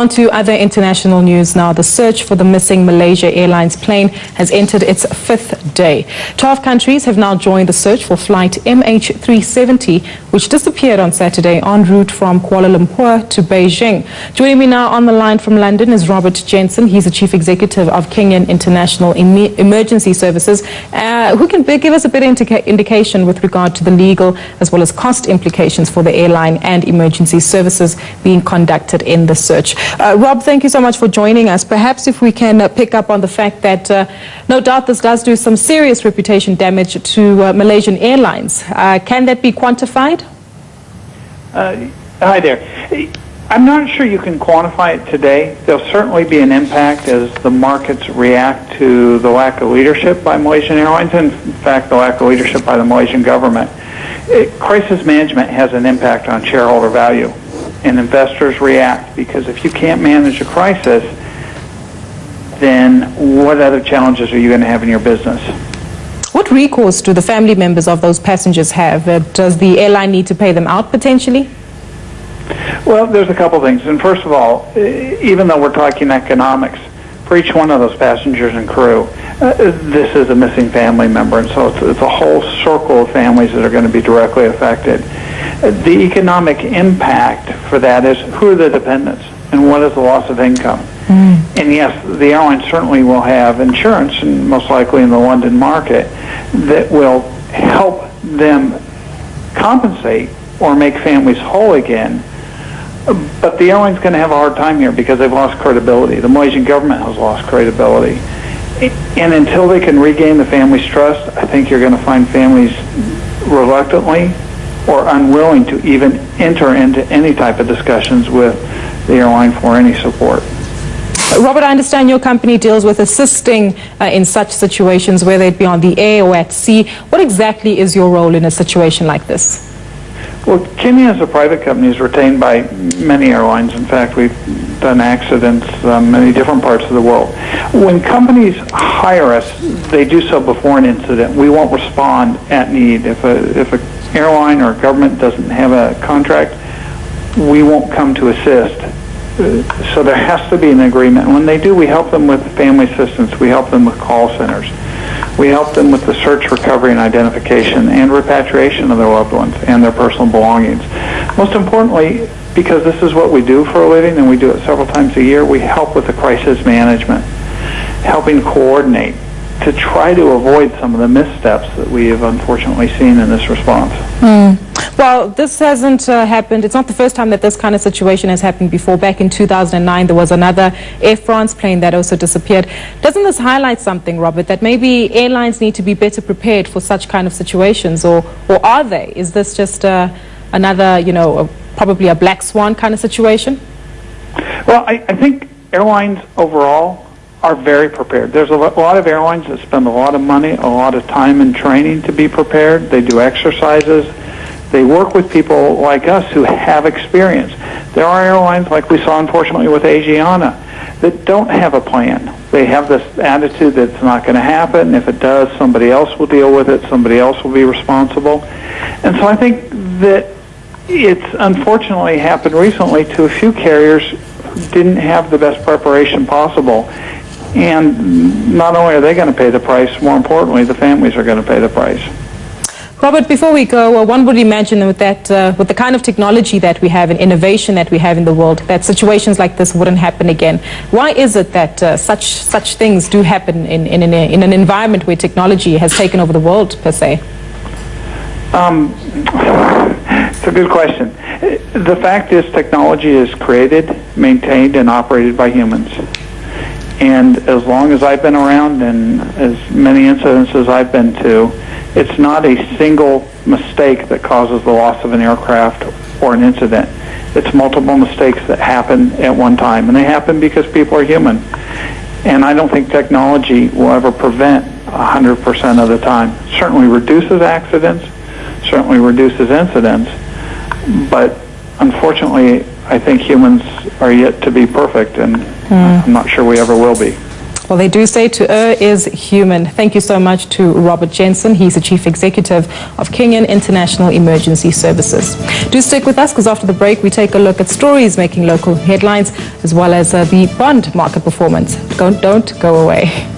On to other international news now. The search for the missing Malaysia Airlines plane has entered its 5th day. 12 countries have now joined the search for flight MH370, which disappeared on Saturday en route from Kuala Lumpur to Beijing. Joining me now on the line from London is Robert Jensen. He's the Chief Executive of Kenyan International Emergency Services, who can give us a bit of indication with regard to the legal as well as cost implications for the airline and emergency services being conducted in the search. Rob, thank you so much for joining us. Perhaps if we can pick up on the fact that no doubt this does do some serious reputation damage to Malaysian Airlines. Can that be quantified? Hi there. I'm not sure you can quantify it today. There'll certainly be an impact as the markets react to the lack of leadership by Malaysian Airlines, and in fact the lack of leadership by the Malaysian government. Crisis management has an impact on shareholder value, and investors react because if you can't manage a crisis, then what other challenges are you going to have in your business? What recourse do the family members of those passengers have? Does the airline need to pay them out potentially? Well, there's a couple things. And first of all, even though we're talking economics, for each one of those passengers and crew, this is a missing family member, and so it's a whole circle of families that are going to be directly affected. The economic impact for that is who are the dependents and what is the loss of income. And yes, the airline certainly will have insurance, and most likely in the London market, that will help them compensate or make families whole again. But the airline's going to have a hard time here because they've lost credibility. The Malaysian government has lost credibility. And until they can regain the family's trust, I think you're going to find families reluctantly or unwilling to even enter into any type of discussions with the airline for any support. Robert, I understand your company deals with assisting in such situations, whether it be on the air or at sea. What exactly is your role in a situation like this? Well, Kenya as a private company is retained by many airlines. In fact, we've done accidents in many different parts of the world. When companies hire us, they do so before an incident. We won't respond at need. If an airline or a government doesn't have a contract, we won't come to assist. So there has to be an agreement. When they do, we help them with family assistance. We help them with call centers. We help them with the search, recovery, and identification and repatriation of their loved ones and their personal belongings. Most importantly, because this is what we do for a living and we do it several times a year, we help with the crisis management, helping coordinate to try to avoid some of the missteps that we have unfortunately seen in this response. Well, this hasn't happened. It's not the first time that this kind of situation has happened before. Back in 2009, there was another Air France plane that also disappeared. Doesn't this highlight something, Robert, that maybe airlines need to be better prepared for such kind of situations, or are they? Is this just another, probably a black swan kind of situation? Well, I think airlines overall are very prepared. There's a lot of airlines that spend a lot of money, a lot of time and training to be prepared. They do exercises. They work with people like us who have experience. There are airlines, like we saw unfortunately with Asiana, that don't have a plan. They have this attitude that it's not going to happen. If it does, somebody else will deal with it. Somebody else will be responsible. And so I think that it's unfortunately happened recently to a few carriers who didn't have the best preparation possible. And not only are they going to pay the price, more importantly, the families are going to pay the price. Robert, before we go, one would imagine with that, with the kind of technology that we have and innovation that we have in the world, that situations like this wouldn't happen again. Why is it that such things do happen in an environment where technology has taken over the world, per se? It's a good question. The fact is technology is created, maintained, and operated by humans. And as long as I've been around and as many incidents as I've been to, it's not a single mistake that causes the loss of an aircraft or an incident. It's multiple mistakes that happen at one time, and they happen because people are human. And I don't think technology will ever prevent 100% of the time. It certainly reduces accidents, certainly reduces incidents, but unfortunately, I think humans are yet to be perfect, and I'm not sure we ever will be. Well, they do say to err is human. Thank you so much to Robert Jensen. He's the Chief Executive of Kenyan International Emergency Services. Do stick with us, because after the break we take a look at stories making local headlines as well as the bond market performance. Don't go away.